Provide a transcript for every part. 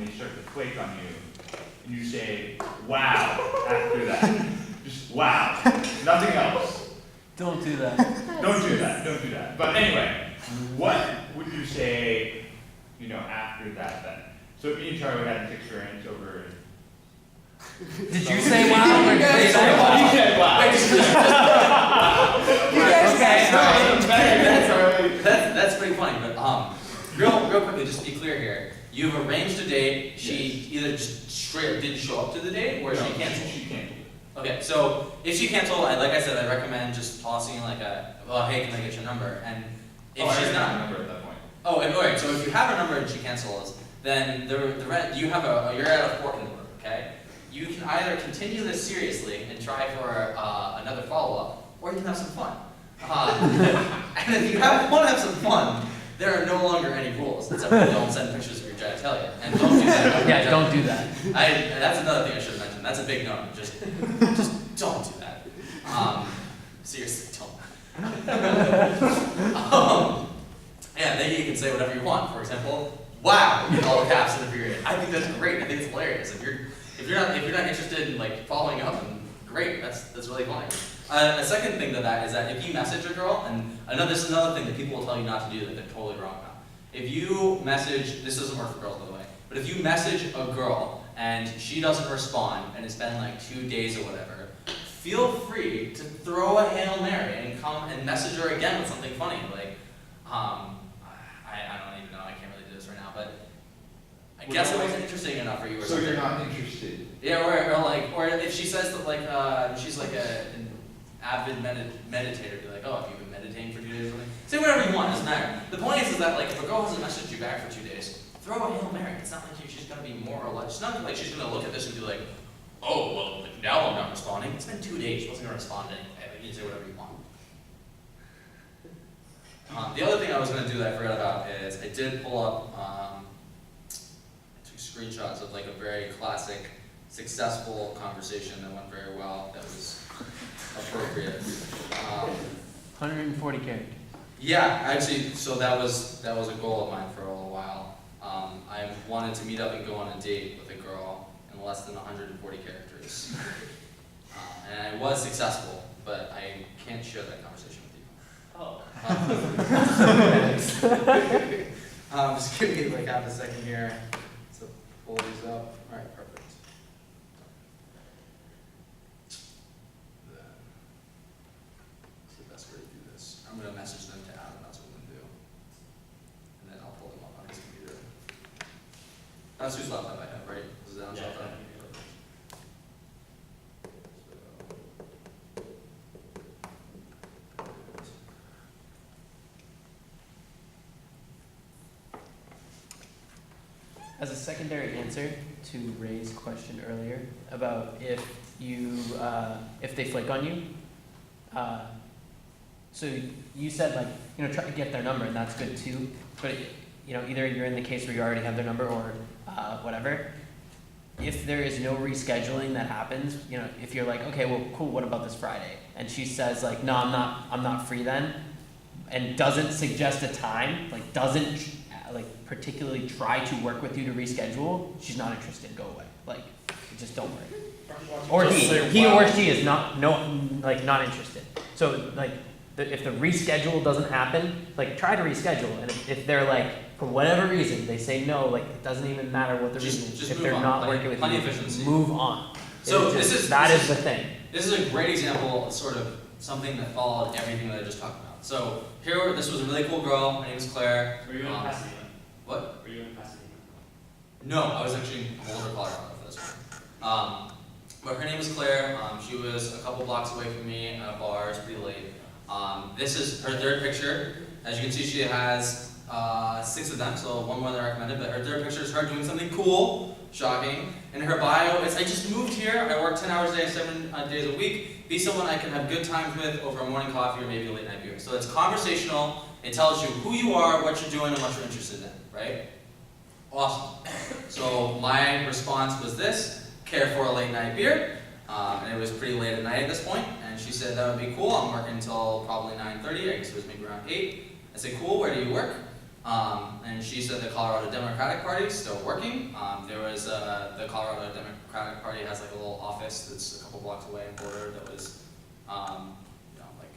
when they start to flake on you, and you say, wow, after that. Just wow. Nothing else. Don't do that. Don't do that. Don't do that. But anyway, what would you say, after that then? So me and Charlie had an experience over. Did you say wow or did they say wow? You said wow. That's pretty funny, but real quickly, just to be clear here, you've arranged a date. She either just straight up didn't show up to the date, or she canceled. She canceled. Okay, so if she canceled, like I said, I recommend just tossing like hey, can I get your number? And if she's not, number at that point. Oh, and alright. So if you have a number and she cancels, then you're at a fork in the road. Okay, you can either continue this seriously and try for another follow-up, or you can have some fun. And if you want to have some fun, there are no longer any rules. Except for don't send pictures of your genitalia, and don't do that. Yeah, don't do that. That's another thing I should have mentioned. That's a big no. Just don't do that. Seriously, don't. Yeah, then you can say whatever you want. For example, wow, in all caps in the period. I think that's great. I think it's hilarious. If you're not interested in like following up, then great. That's really funny. A second thing to that is that if you message a girl, and this is another thing that people will tell you not to do that they're totally wrong about. If you message, this doesn't work for girls by the way, but if you message a girl and she doesn't respond and it's been like 2 days or whatever, feel free to throw a Hail Mary and come and message her again with something funny. Like, I don't even know, I can't really do this right now, but I guess it wasn't interesting enough for you or So something. you're not interested? Yeah, or if she says that like, she's like an avid meditator, be like, oh, have you been meditating for 2 days or something? Say whatever you want, doesn't matter. The point is that like, if a girl hasn't messaged you back for 2 days, throw a Hail Mary. It's not like she's gonna be more or less, it's not like she's gonna look at this and be like, oh, well, now I'm not responding. It's been 2 days, she wasn't gonna respond to anything. You can say whatever you want. The other thing I was going to do that I forgot about is I did pull up, I took screenshots of like a very classic, successful conversation that went very well, that was appropriate. 140 characters. Yeah, actually, so that was a goal of mine for a little while. I wanted to meet up and go on a date with a girl in less than 140 characters. And I was successful, but I can't share that conversation with you. Oh. Just give me like half a second here to pull these up. All right, perfect. That's the best way to do this. I'm going to message them to Adam, that's what I'm going to do. And then I'll pull them up on his computer. That's whose laptop I have, right? This is Adam's laptop? As a secondary answer to Ray's question earlier about if they flake on you, so you said like, try to get their number and that's good too, but either you're in the case where you already have their number or whatever. If there is no rescheduling that happens, if you're like, okay, well, cool, what about this Friday? And she says like, no, I'm not free then, and doesn't suggest a time, like doesn't particularly try to work with you to reschedule, she's not interested, go away. Like, just don't worry. Or he or she is not interested. So like, if the reschedule doesn't happen, like try to reschedule. And if they're like, for whatever reason, they say no, like it doesn't even matter what the reason is. If they're not working with you, move on. So that is the thing. This is a great example of sort of something that followed everything that I just talked about. So this was a really cool girl. Her name was Claire. Were you in Pasadena? What? Were you in Pasadena? No, I was actually in Boulder, Colorado for this one. But her name was Claire. She was a couple blocks away from me at a bar. It was pretty late. This is her third picture. As you can see, she has 6 of them, so one more than I recommended. But her third picture is her doing something cool, shocking. And her bio is, I just moved here. I work 10 hours a day, 7 days a week. Be someone I can have good times with over a morning coffee or maybe a late night beer. So it's conversational. It tells you who you are, what you're doing, and what you're interested in, right? Awesome. So my response was this: care for a late night beer. And it was pretty late at night at this point. And she said that would be cool. I'm working until probably 9:30. I guess it was maybe around 8. I said, cool, where do you work? And she said the Colorado Democratic Party is still working. There was the Colorado Democratic Party has like a little office that's a couple blocks away in Boulder that was, like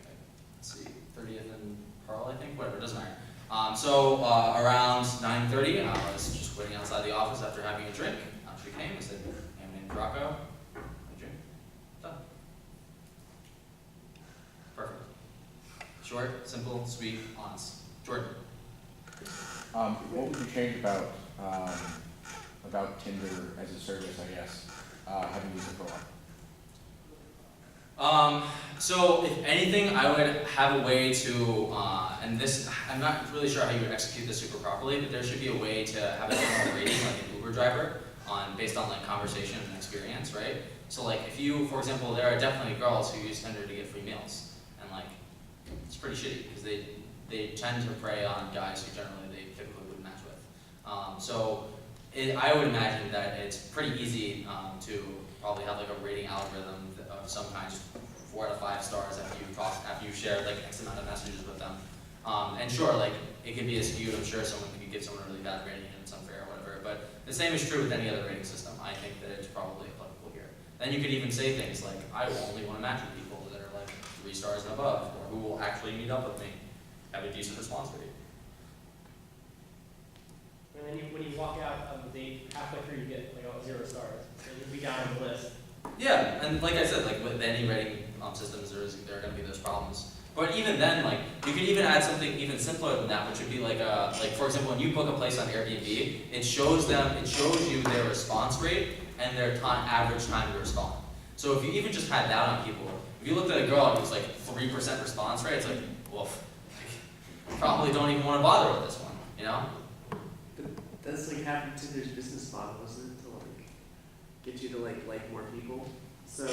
let's see, 30th and Pearl, I think, whatever, it doesn't matter. So around 9:30, I was just waiting outside the office after having a drink. She came and said, "Hey, my name's Rocco. A drink." Done. Perfect. Short, simple, sweet, honest. Jordan. What would you change about Tinder as a service, I guess, having used it for a while? So if anything, I would have a way to, and this, I'm not really sure how you would execute this super properly, but there should be a way to have a general rating, like an Uber driver, based on like conversation and experience, right? So like if you, for example, there are definitely girls who use Tinder to get free meals, and like, it's pretty shitty, because they tend to prey on guys who generally they typically wouldn't match with. I would imagine that it's pretty easy to probably have like a rating algorithm of some kind, just 4 out of 5 stars after you've shared like X amount of messages with them. And sure, like it could be a skewed. I'm sure someone could give someone a really bad rating and it's unfair or whatever. But the same is true with any other rating system. I think that it's probably applicable here. Then you could even say things like, I only want to match with people that are like 3 stars and above, or who will actually meet up with me, have a decent response rate. And then when you walk out of the date, halfway through you get like 0 stars. So you'll be down on the list. Yeah, and like I said, like with any rating systems, there are going to be those problems. But even then, like you could even add something even simpler than that, which would be like for example, when you book a place on Airbnb, it shows you their response rate and their average time to respond. So if you even just had that on people, if you looked at a girl and it was like 3% response rate, it's like, woof, like, probably don't even want to bother with this one, you know? But that's like half of Tinder's business model, isn't it? To like get you to like more people. So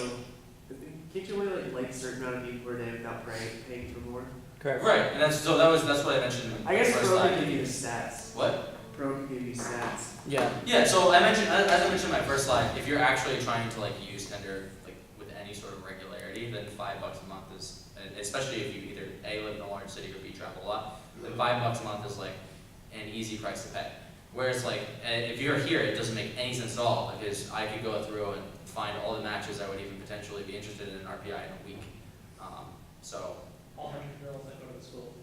can't you only like a certain amount of people per day without paying for more? Correct. Right, and that's what I mentioned. I guess first Pro slide. can give you the stats. What? Pro can give you stats. Yeah. Yeah, so as I mentioned in my first slide, if you're actually trying to like use Tinder like with any sort of regularity, then $5 a month is, especially if you either A, live in a large city or B, travel a lot, then $5 a month is like an easy price to pay. Whereas like if you're here, it doesn't make any sense at all, because I could go through and find all the matches I would even potentially be interested in RPI in a week. So All 100 girls that go to the school.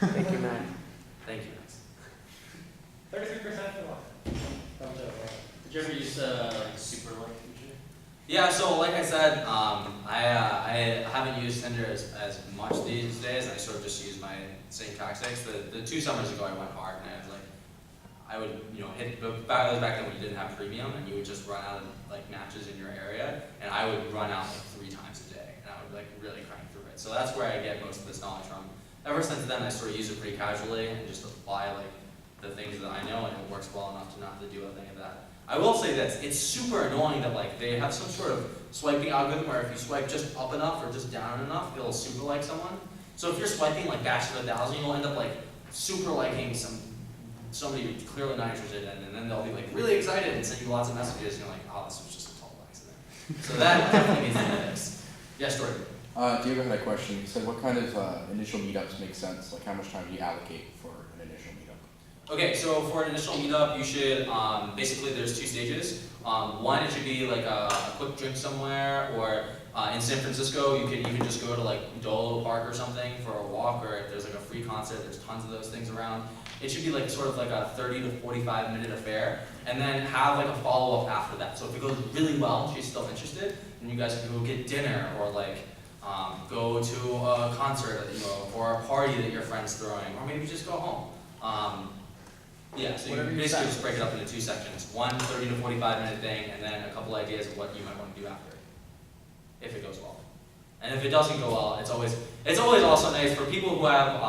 Thank you, Matt. thank you, Max. 33% for what? Thumbs up, right? Did you ever use like super like feature? Yeah, so like I said, I haven't used Tinder as much these days. I sort of just use my same tactics. The 2 summers ago I went hard, and I was like, I would hit back then when you didn't have premium, and you would just run out of like matches in your area, and I would run out like 3 times a day, and I would like really crank through it. So that's where I get most of this knowledge from. Ever since then, I sort of use it pretty casually and just apply like the things that I know, and it works well enough to not have to do anything of that. I will say that it's super annoying that like they have some sort of swiping algorithm where if you swipe just up enough or just down enough, it'll super like someone. So if you're swiping like Bachelor 1000, you'll end up like super liking somebody you're clearly not interested in, and then they'll be like really excited and send you lots of messages, and you're like, oh, this was just a total accident. So that definitely needs to be fixed. Yes, Jordan. Diego had a question. He said, what kind of initial meetups make sense? Like, how much time do you allocate for an initial meetup? Okay, so for an initial meetup, you should, basically there's 2 stages. One, it should be like a quick drink somewhere, or in San Francisco, you could even just go to like Dolo Park or something for a walk, or if there's like a free concert, there's tons of those things around. It should be like sort of like a 30 to 45 minute affair, and then have like a follow-up after that. So if it goes really well and she's still interested, then you guys can go get dinner, or like go to a concert, or a party that your friend's throwing, or maybe just go home. Yeah, so you basically just break it up into 2 sections. One 30 to 45 minute thing, and then a couple ideas of what you might want to do after, if it goes well. And if it doesn't go well, it's always also nice for people who have,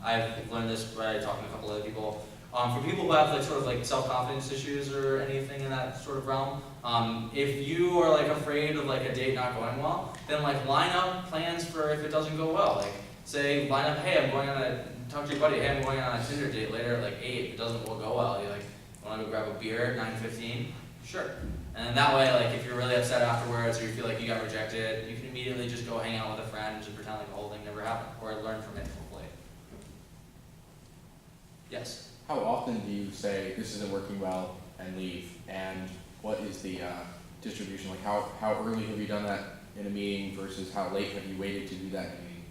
I've learned this by talking to a couple other people, for people who have like sort of like self-confidence issues or anything in that sort of realm, if you are like afraid of like a date not going well, then like line up plans for if it doesn't go well. Like say line up, hey, talk to your buddy, hey, I'm going on a Tinder date later at like 8, if it doesn't go well, you like, wanna go grab a beer at 9:15? Sure. And then that way, like if you're really upset afterwards or you feel like you got rejected, you can immediately just go hang out with a friend and just pretend like the whole thing never happened, or learn from it, hopefully. Yes. How often do you say this isn't working well and leave? And what is the distribution? Like how early have you done that in a meeting versus how late have you waited to do that in a meeting?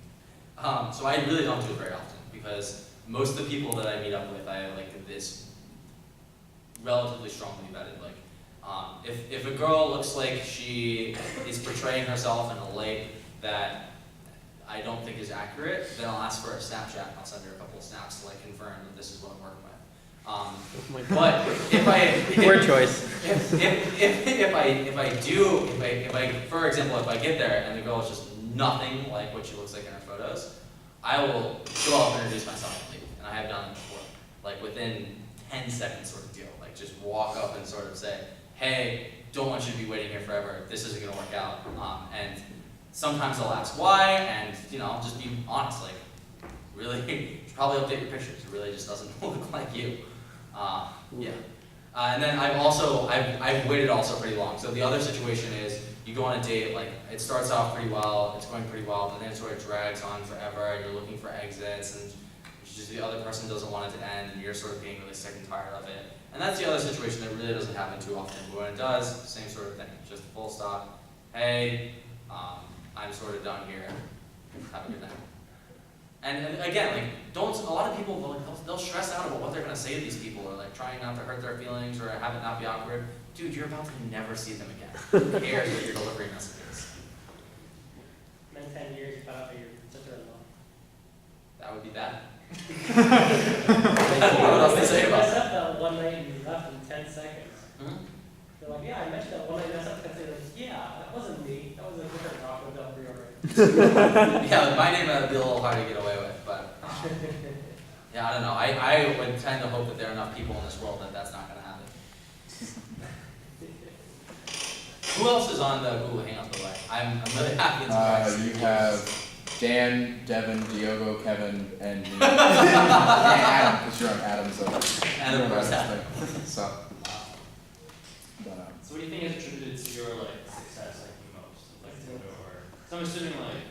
So I really don't do it very often because most of the people that I meet up with, I have like this relatively strongly vetted. Like, if a girl looks like she is portraying herself in a light that I don't think is accurate, then I'll ask for a Snapchat. I'll send her a couple of snaps to like confirm that this is what I'm working with. But Word choice. For example, if I get there and the girl is just nothing like what she looks like in her photos, I will go up and introduce myself and leave. And I have done it before, like within 10 seconds sort of deal. Like just walk up and sort of say, hey, don't want you to be waiting here forever. This isn't gonna work out. And sometimes they'll ask why, and I'll just be honest. Like, really, you should probably update your pictures. It really just doesn't look like you. Yeah. And then I've waited also pretty long. So the other situation is you go on a date, like it starts off pretty well, it's going pretty well, but then it sort of drags on forever, and you're looking for exits, and just the other person doesn't want it to end, and you're sort of being really sick and tired of it. And that's the other situation that really doesn't happen too often. But when it does, same sort of thing, just a full stop. Hey, I'm sort of done here. Have a good night. And again, like, a lot of people, they'll stress out about what they're gonna say to these people, or like trying not to hurt their feelings, or have it not be awkward. Dude, you're about to never see them again. Who cares what your delivery message is? And then 10 years, you found out that you're sister-in-law. That would be bad. What else to say You about messed that? up that one night and you left in 10 seconds. Mhm. They're like, yeah, I mentioned that one night I messed up. And they're like, yeah, that wasn't me. That was a different Rocco Del Priore. Yeah, with my name would be a little hard to get away with, but yeah, I don't know. I would tend to hope that there are enough people in this world that that's not going to happen. Who else is on the Google Hangouts, by the way? I'm really happy and surprised. You have Dan, Devin, Diogo, Kevin, and me. And Adam, because you're on Adam, so. And of course, Adam. So. But, So what do you think is attributed to your like success like the most? Like Tinder or so I'm assuming like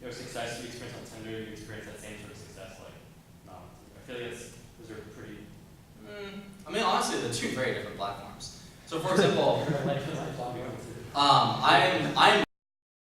your success you experience on Tinder, you experience that same sort of success like not on Tinder. I feel like those are pretty I mean, honestly, they're two very different platforms. So, for example, You're like, I'm